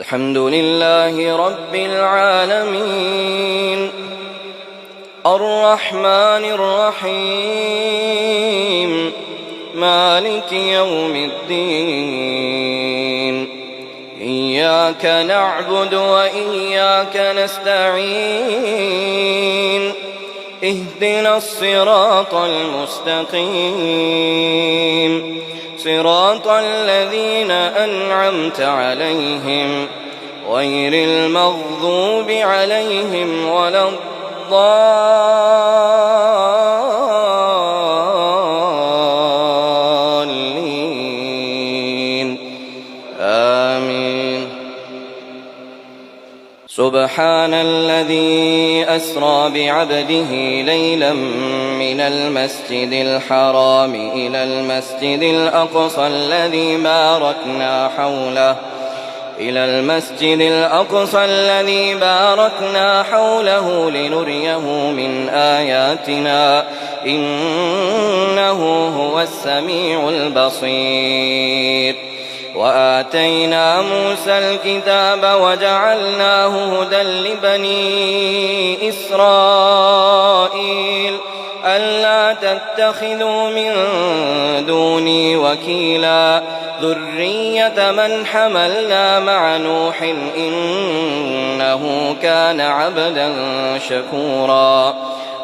الحمد لله رب العالمين الرحمن الرحيم مالك يوم الدين إياك نعبد وإياك نستعين اهدنا الصراط المستقيم صراط الذين أنعمت عليهم غير المغضوب عليهم ولا الضالين آمين. سبحان الذي أسرى بعبده ليلا من المسجد الحرام إلى المسجد الأقصى الذي باركنا حوله لنريه من آياتنا إنه هو السميع البصير. وآتينا موسى الكتاب وجعلناه هدى لبني إسرائيل ألا تتخذوا من دوني وكيلا ذرية من حملنا مع نوح إنه كان عبدا شكورا.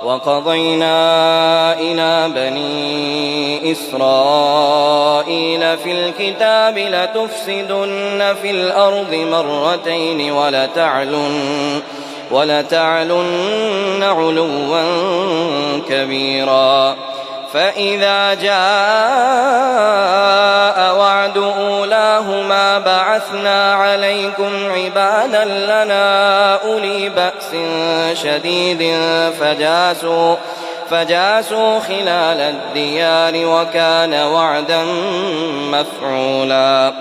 وقضينا إلى بني إسرائيل في الكتاب لتفسدن في الأرض مرتين ولتعلن علوا كبيرا. فإذا جاء وعد أولاهما بعثنا عليكم عبادا لنا أولي بأس شديد فجاسوا خلال الديار وكان وعدا مفعولا.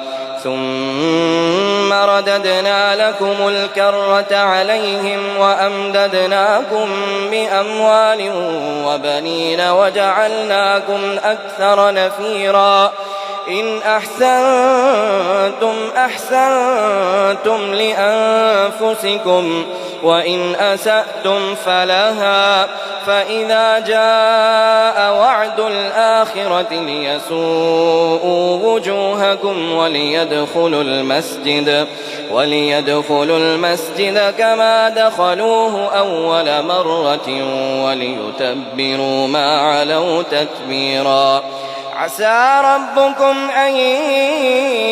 ثم رددنا لكم الكرة عليهم وأمددناكم بأموال وبنين وجعلناكم أكثر نفيرا. إن أحسنتم لأنفسكم وإن أسأتم فلها. فإذا جاء وعد الآخرة ليسوءوا وجوهكم وليدخلوا المسجد كما دخلوه أول مرة وليتبروا ما علوا تتبيرا. عسى ربكم أن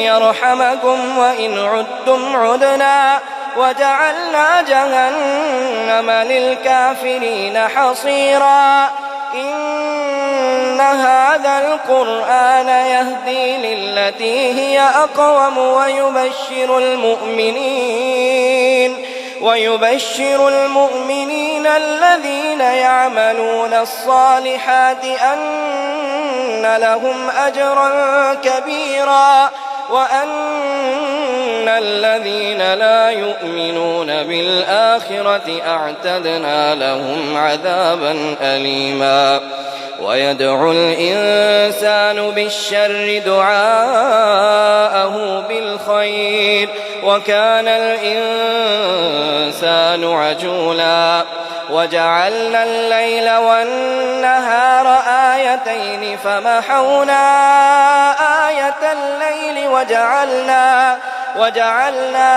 يرحمكم وإن عدتم عدنا وجعلنا جهنم للكافرين حصيرا. إن هذا القرآن يهدي للتي هي أقوم ويبشر المؤمنين الذين يعملون الصالحات أن لهم أجرا كبيرا وأن الذين لا يؤمنون بالآخرة أعتدنا لهم عذابا أليما. ويدعو الإنسان بالشر دعاءه بالخير وكان الإنسان عجولا. وجعلنا الليل والنهار آيتين فمحونا آية الليل وجعلنا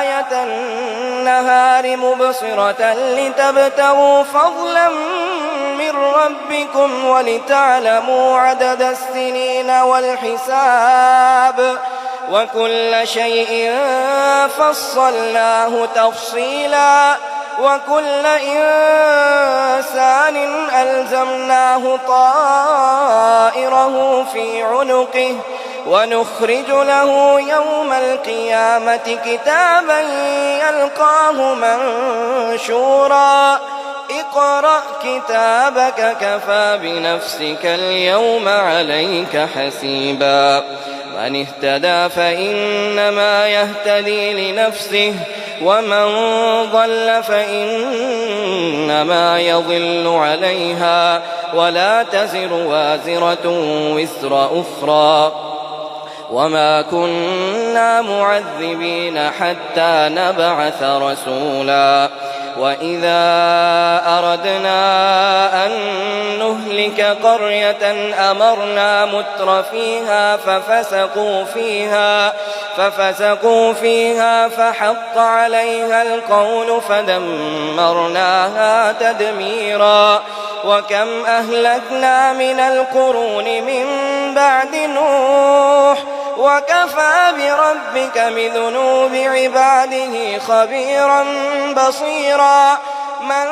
آية النهار مبصرة لتبتغوا فضلا من ربكم ولتعلموا عدد السنين والحساب وكل شيء فصلناه تفصيلا. وكل إنسان ألزمناه طائره في عنقه ونخرج له يوم القيامة كتابا يلقاه منشورا. اقرأ كتابك كفى بنفسك اليوم عليك حسيبا. من اهتدى فإنما يهتدي لنفسه ومن ضل فإنما يضل عليها ولا تزر وازرة وزر أخرى وما كنا معذبين حتى نبعث رسولا وإذا أردنا أن نهلك قرية أمرنا متر فيها ففسقوا فيها فحق عليها القول فدمرناها تدميرا وكم أهلكنا من القرون من بعد نوح وكفى بربك بذنوب عباده خبيرا بصيرا من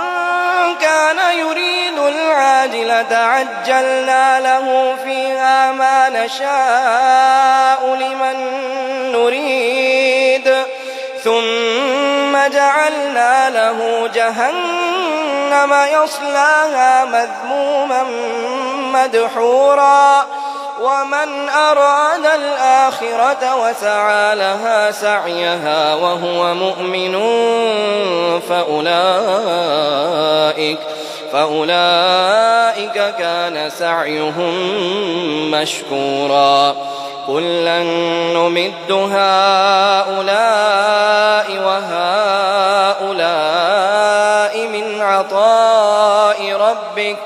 كان يريد العاجلة عجلنا له فيها ما نشاء لمن نريد ثم جعلنا له جهنم يصلاها مذموما مدحورا ومن أراد الآخرة وسعى لها سعيها وهو مؤمن فأولئك كان سعيهم مشكورا كلا نمد هؤلاء وهؤلاء من عطاء ربك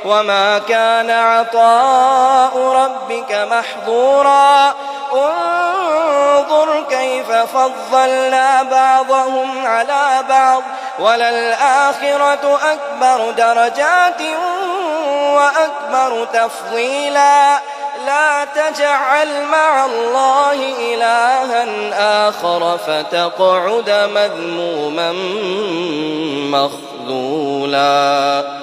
وما كان عطاء ربك محظورا انظر كيف فضلنا بعضهم على بعض وللآخرة أكبر درجات وأكبر تفضيلا لا تجعل مع الله إلها آخر فتقعد مذموما مخذولا.